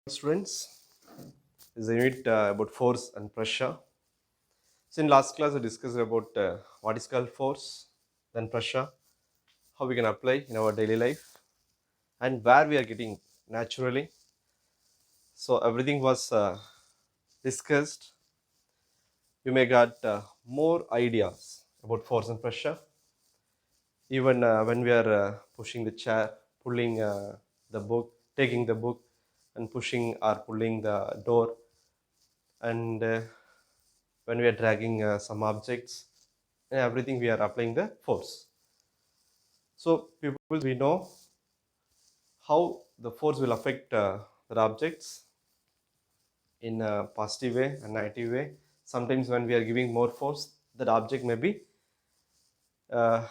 Students, this is a unit about force and pressure. So in last class we discussed about what is called force, then pressure, how we can apply in our daily life, and where we are getting naturally. So everything was discussed. You may got more ideas about force and pressure. Even when we are pushing the chair, pulling the book, taking the book, and pushing or pulling the door, and when we are dragging some objects, everything we are applying the force. So people, we know how the force will affect the objects in a positive way and negative way. Sometimes when we are giving more force, that object may be uh,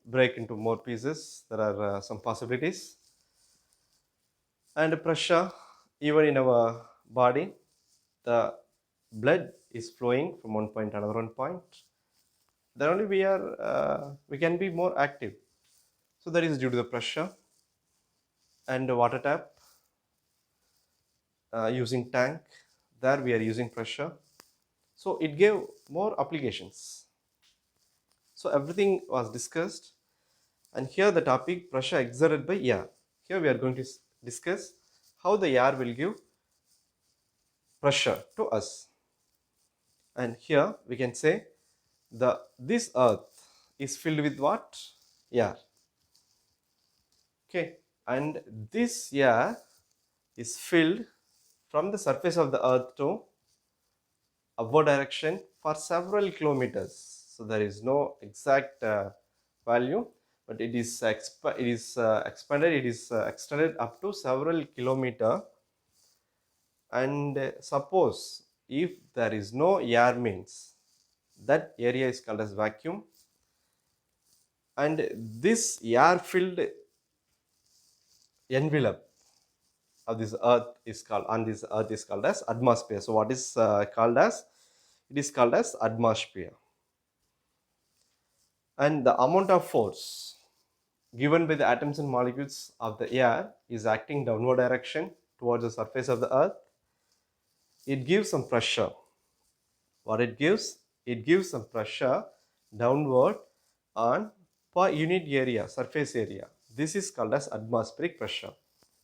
break into more pieces. There are some possibilities. And pressure, even in our body, the blood is flowing from one point to another one point. Then only we can be more active. So that is due to the pressure. And the water tap, using tank, there we are using pressure. So it gave more applications. So everything was discussed, and here the topic pressure exerted by air. Here we are going to discuss how the air will give pressure to us. And here we can say this earth is filled with what? Air. Okay, and this air is filled from the surface of the earth to upward direction for several kilometers. So there is no exact value, but it is expanded. It is extended up to several kilometer. And suppose if there is no air, means that area is called as vacuum. And this air filled envelope of this earth is called on this earth is called as atmosphere. So what is called as? It is called as atmosphere. And the amount of force given by the atoms and molecules of the air is acting downward direction towards the surface of the earth. It gives some pressure. What it gives? It gives some pressure downward on per unit area, surface area. This is called as atmospheric pressure.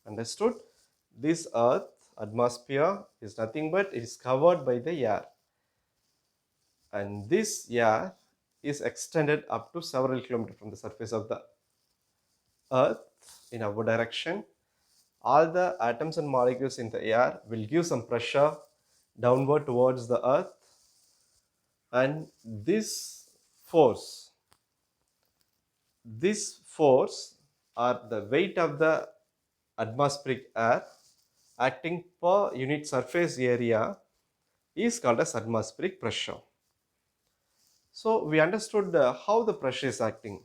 Understood? This earth atmosphere is nothing but it is covered by the air, and this air is extended up to several kilometers from the surface of the earth in our direction. All the atoms and molecules in the air will give some pressure downward towards the earth, and this force or the weight of the atmospheric air acting per unit surface area is called as atmospheric pressure. So we understood how the pressure is acting.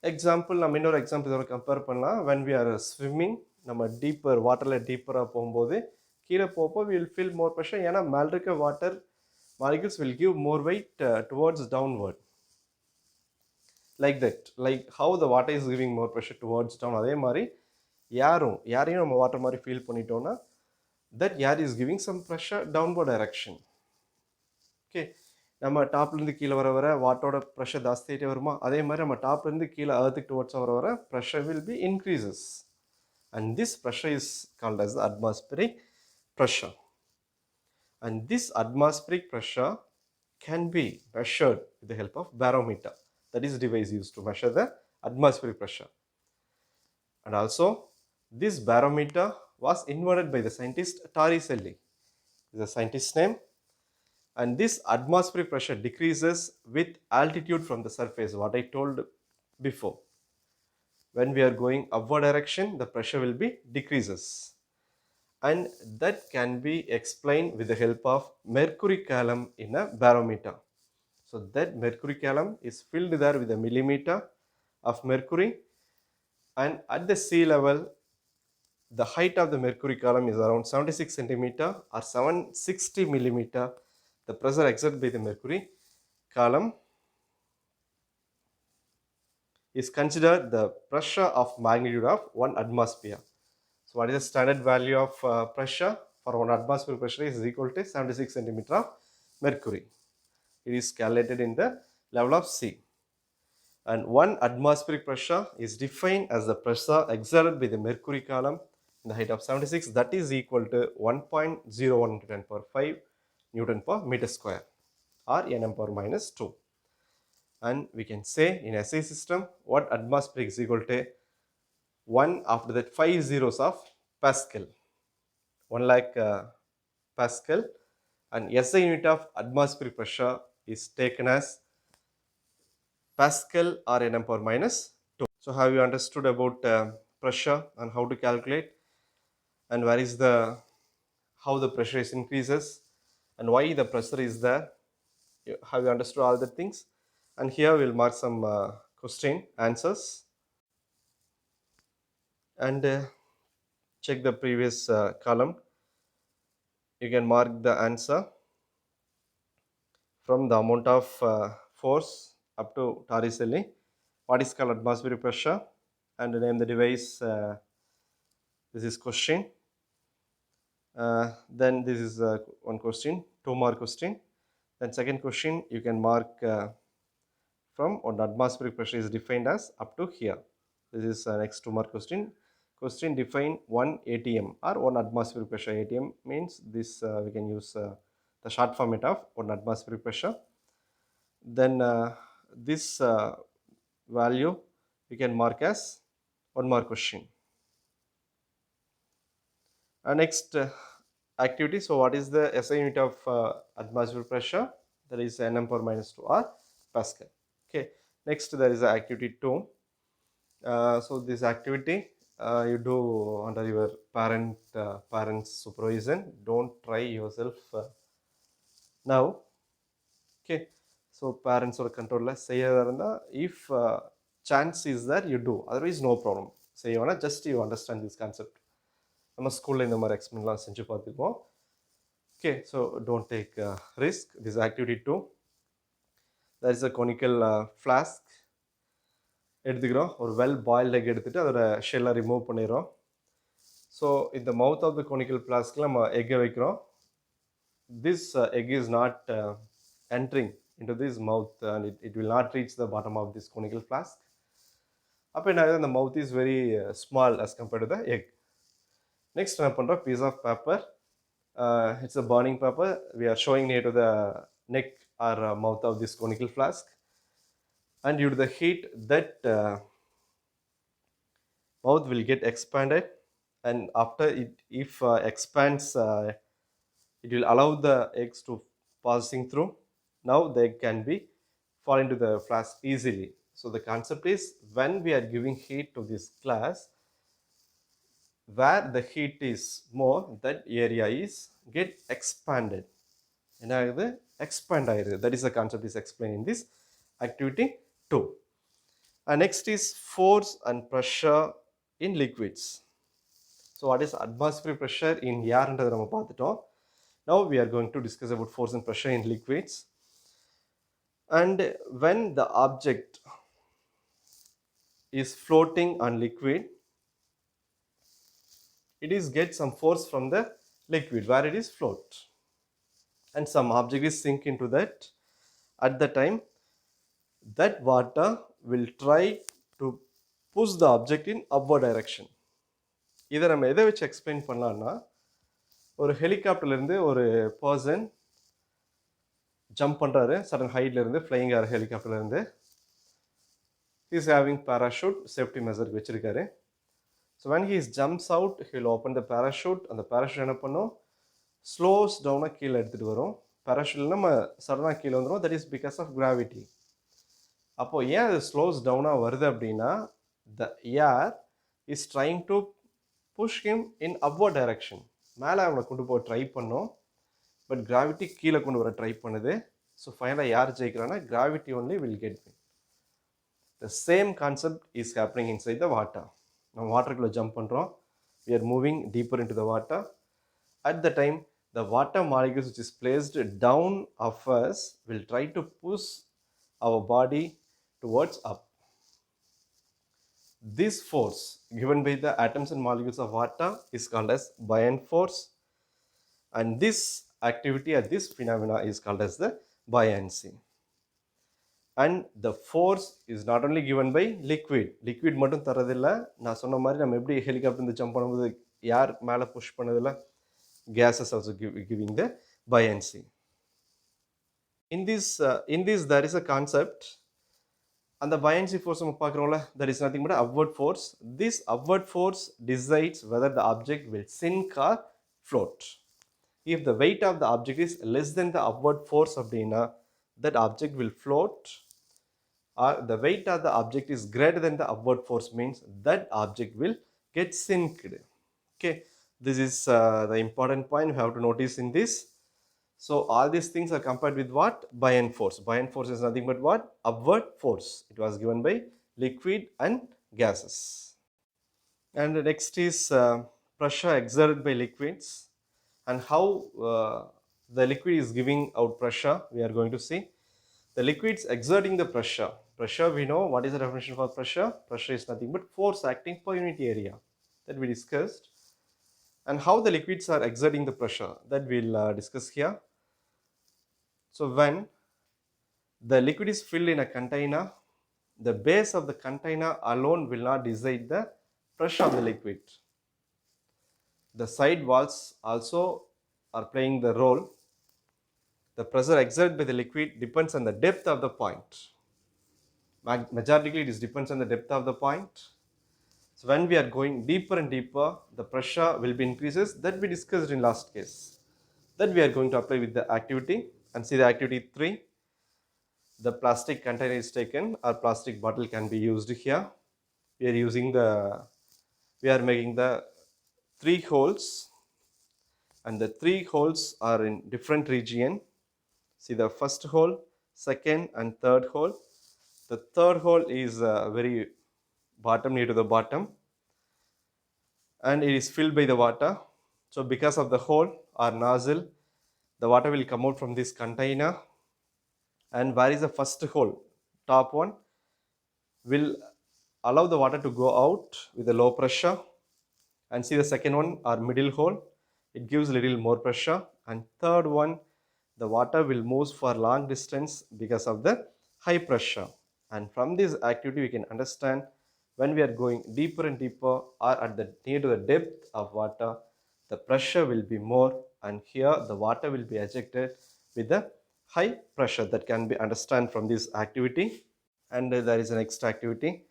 Example நம்ம இன்னொரு example இதோட compare பண்ணலாம். when we are swimming, நம்ம deeper வாட்டரில் டீப்பராக போகும்போது கீழே போப்போ வில் ஃபீல் மோர் ப்ரெஷர். ஏன்னா மேலே இருக்க water molecules will give more weight towards downward. Like that, like how the water is giving more pressure towards down, அதே மாதிரி யாரையும் நம்ம வாட்டர் மாதிரி ஃபீல் பண்ணிட்டோம்னா that air is giving some pressure downward direction. Okay, நம்ம டாப்லேருந்து கீழே வர வாட்டரோட ப்ரெஷர் ஜாஸ்தியாகிட்டே வருமா, அதே மாதிரி நம்ம டாப்லேருந்து கீழே அர்த்துக்கு டுவர்ட்ஸ் வர pressure will be increases. And this pressure is called as atmospheric pressure. And this atmospheric pressure can be measured with the help of barometer. That is the device used to measure the atmospheric pressure. And also this barometer was invented by the scientist Torricelli, is a scientist's name. And this atmospheric pressure decreases with altitude from the surface, what I told before. When we are going upward direction, the pressure will be decreases, and that can be explained with the help of mercury column in a barometer. So that mercury column is filled there with a millimeter of mercury, and at the sea level the height of the mercury column is around 76 centimeter or 760 millimeter. The pressure exerted by the mercury column is considered the pressure of magnitude of 1 atmosphere. So what is the standard value of pressure for 1 atmospheric pressure is equal to 76 centimeter of mercury. It is calculated in the level of C. And 1 atmospheric pressure is defined as the pressure exerted by the mercury column in the height of 76, that is equal to 1.01 into 10 power 5 Newton per meter square, or Nm power minus 2. And we can say in SI system, what atmospheric is equal to 1 after that 5 zeros of Pascal, 1 lakh Pascal, and SI unit of atmospheric pressure is taken as Pascal or Nm power minus 2. So have you understood about pressure and how to calculate, and where is the how the pressure is increases and why the pressure is there? Have you understood all the things? And here we'll mark some question answers, and check the previous column. You can mark the answer from the amount of force up to Torricelli, what is called atmospheric pressure, and name the device. This is question. Then this is one question, 2 mark question. Then second question you can mark from what atmospheric pressure is defined as up to here. This is next 2 mark question. Question define 1 atm or 1 atmospheric pressure. Atm means this we can use the short format of 1 atmospheric pressure. Then this value you can mark as 1 more question. Next activity. So what is the SI unit of atmospheric pressure? That is Nm power minus 2 or Pascal. Okay. Next there is activity 2. So this activity you do under your parents supervision. Don't try yourself now. Okay. So parents or controller say if chance is there you do, otherwise no problem. Say just you understand this concept. நம்ம ஸ்கூலில் இந்த மாதிரி எக்ஸ்பெரிமெண்ட்லாம் செஞ்சு பார்த்துக்குவோம். Okay, so don't take risk. This activity 2, that is a conical flask எடுத்துக்கிறோம். ஒரு well boiled egg எடுத்துகிட்டு அதோட ஷெல்லை ரிமூவ் பண்ணிடுறோம். ஸோ இந்த மவுத் ஆஃப் த கொனிக்கல் ஃப்ளாஸ்கில் நம்ம எக்கை வைக்கிறோம். This egg is not entering into this mouth and it will not reach the bottom of this conical flask. அப்போ என்ன ஆகுது, the mouth is very small as compared to the egg. Next என்ன பண்ணுறோம், piece of paper, it's a burning paper, we are showing near to the neck or mouth of this conical flask, and due to the heat that mouth will get expanded, and after it if expands it will allow the eggs to passing through. Now they can be fall into the flask easily. So the concept is, when we are giving heat to this glass, where the heat is more, that area is get expanded. Expand ஆயிருது. That is the concept is explained in this activity 2. Next is force and pressure in liquids. So what is atmospheric pressure in air என்றதை நம்ம பார்த்துட்டோம். Now we are going to discuss about force and pressure in liquids. And when the object is floating on liquid, it is get some force from the liquid where it is float, and some object is sink into that. At the time, that water will try to push the object in upward direction. இதை நம்ம எதை வச்சு explain பண்ணலாம்னா, ஒரு ஹெலிகாப்டர்லேருந்து ஒரு person jump பண்ணுறாரு sudden ஹைட்லேருந்து, flying ஆகிற ஹெலிகாப்டர்லேருந்து. Is having parachute, safety மெஷருக்கு வச்சுருக்காரு. So when he jumps out, he will open the parachute. அந்த parachute என்ன பண்ணும், ஸ்லோஸ் டவுனாக கீழே எடுத்துகிட்டு வரும். பேராஷூட்டில் நம்ம சடனாக கீழே வந்துடும். That is because of gravity. அப்போது ஏன் அது ஸ்லோஸ் டவுனாக வருது அப்படின்னா, the air is trying to push him in upward direction. மேலே அவனை கொண்டு போக ட்ரை பண்ணோம், பட் கிராவிட்டி கீழே கொண்டு வர ட்ரை பண்ணுது. ஸோ ஃபைனலாக யார் ஜெயிக்கிறான்னா, gravity only will get win. The same concept is happening inside the water. நம்ம வாட்டருக்குள்ளே ஜம்ப் பண்ணுறோம், we are moving deeper into the water. At the time, the water molecules which is placed down of us will try to push our body towards up. This force given by the atoms and molecules of water is called as buoyant force, and this activity or this phenomena is called as the buoyancy. And the force is not only given by liquid மட்டும் தரதில்லை. நான் சொன்ன மாதிரி நம்ம எப்படி helicopter இருந்து jump பண்ணும்போது யார் மேலே புஷ் பண்ணதில்லை, gases also giving the buoyancy. In this there is a concept, and the buoyancy force நம்ம பார்க்குறோம்ல, that is nothing but upward force. This upward force decides whether the object will sink or float. If the weight of the object is less than the upward force அப்படின்னா that object will float, or the weight of the object is greater than the upward force means that object will get sinked. Okay, this is the important point you have to notice in this. So all these things are compared with what? Buoyant force. Buoyant force is nothing but what? Upward force. It was given by liquid and gases. And the next is pressure exerted by liquids, and how the liquid is giving out pressure we are going to see. The liquids exerting the pressure. Pressure, we know what is the definition for pressure. Pressure is nothing but force acting per unit area, that we discussed. And how the liquids are exerting the pressure, that we'll discuss here. So when the liquid is filled in a container, the base of the container alone will not decide the pressure of the liquid. The side walls also are playing the role. The pressure exerted by the liquid depends on the depth of the point. Majority it depends on the depth of the point. So when we are going deeper and deeper, the pressure will be increases, that we discussed in last case. That we are going to apply with the activity, and see the activity 3. The plastic container is taken, or plastic bottle can be used here. We are making the 3 holes, and the 3 holes are in different region. See the first hole, second and third hole. The third hole is very bottom, near to the bottom, and it is filled by the water. So because of the hole or nozzle, the water will come out from this container. And where is the first hole? Top one will allow the water to go out with a low pressure, and see the second one or middle hole, it gives a little more pressure, and third one the water will move for long distance because of the high pressure. And from this activity we can understand, when we are going deeper and deeper, or at the near to the depth of water, the pressure will be more, and here the water will be ejected with the high pressure. That can be understand from this activity. And there is a next activity,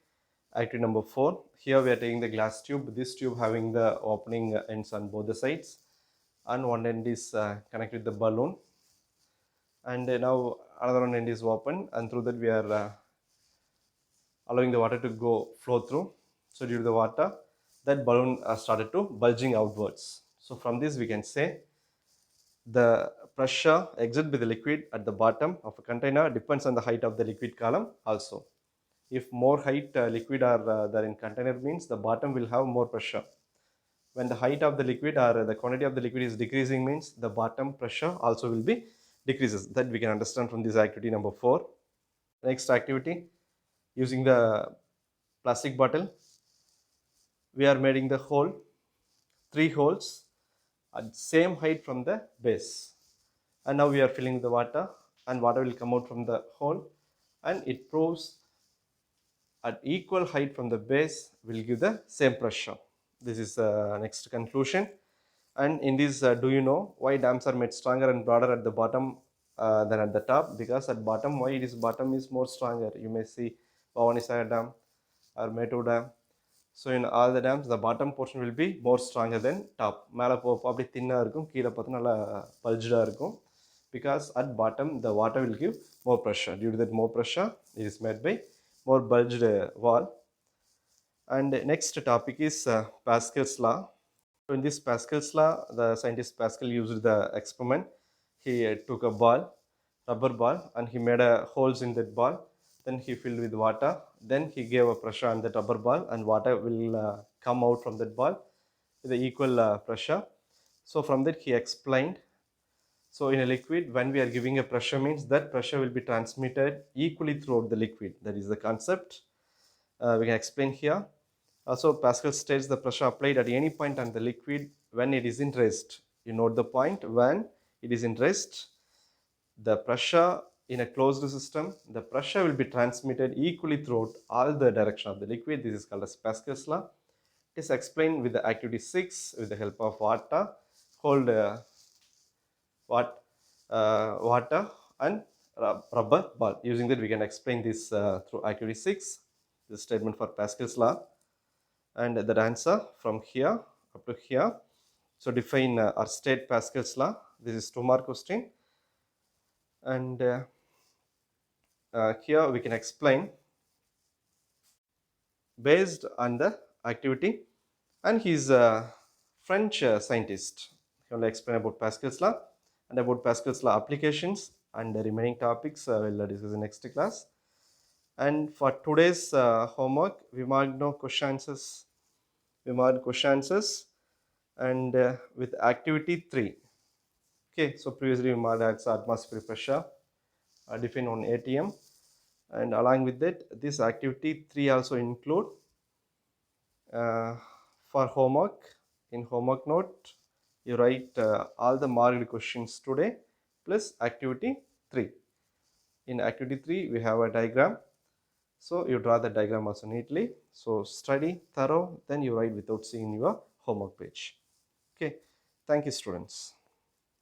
activity number 4. Here we are taking the glass tube, this tube having the opening ends on both the sides, and one end is connected with the balloon, and now another one end is open, and through that we are allowing the water to go flow through. So due to the water, that balloon started to bulging outwards. So from this we can say the pressure exerted by the liquid at the bottom of a container depends on the height of the liquid column also. If more height liquid are there in container means the bottom will have more pressure. When the height of the liquid or the quantity of the liquid is decreasing means the bottom pressure also will be decreases. That we can understand from this activity number 4. Next activity, using the plastic bottle, we are making the hole, 3 holes at same height from the base, and now we are filling the water, and water will come out from the hole, and it proves at equal height from the base will give the same pressure. This is next conclusion. And in this, do you know why dams are made stronger and broader at the bottom than at the top? Because at bottom, why it is bottom is more stronger. You may see Bhavanisaya Dam or Mettur Dam. So in all the dams, the bottom portion will be more stronger than top. மேலே போக அப்படி தின்னாக இருக்கும், கீழே பார்த்தா நல்லா பல்ஜாக இருக்கும். Because at bottom the water will give more pressure. Due to that more pressure, it is made by more bulged wall. And next topic is Pascal's law. So in this Pascal's law, the scientist Pascal used the experiment. He took a ball, rubber ball, and he made holes in that ball. Then he filled with water. Then he gave a pressure on that rubber ball, and water will come out from that ball with the equal pressure. So from that he explained. So in a liquid, when we are giving a pressure means that pressure will be transmitted equally throughout the liquid. That is the concept. We can explain here. Also, Pascal states the pressure applied at any point on the liquid when it is in rest. You note the point, when it is in rest, the pressure in a closed system, the pressure will be transmitted equally throughout all the direction of the liquid. This is called as Pascal's law. It is explained with the activity 6 with the help of water. Hold water and rubber ball. Using that, we can explain this through activity 6, the statement for Pascal's law. And the answer from here up to here. So define or state Pascal's law. This is 2-mark question. And here we can explain based on the activity. And he's a French scientist. He will explain about Pascal's law and about Pascal's law applications, and the remaining topics we'll discuss in next class. And for today's homework, we marked no question answers. We marked question answers and with activity 3. Okay, so previously we marked as atmospheric pressure defined on ATM, and along with that, this activity 3 also include for homework. In homework note, you write all the marked questions today plus activity 3. In activity 3, we have a diagram. So you draw the diagram also neatly. So study thorough, then you write without seeing your homework page. Okay, thank you, students.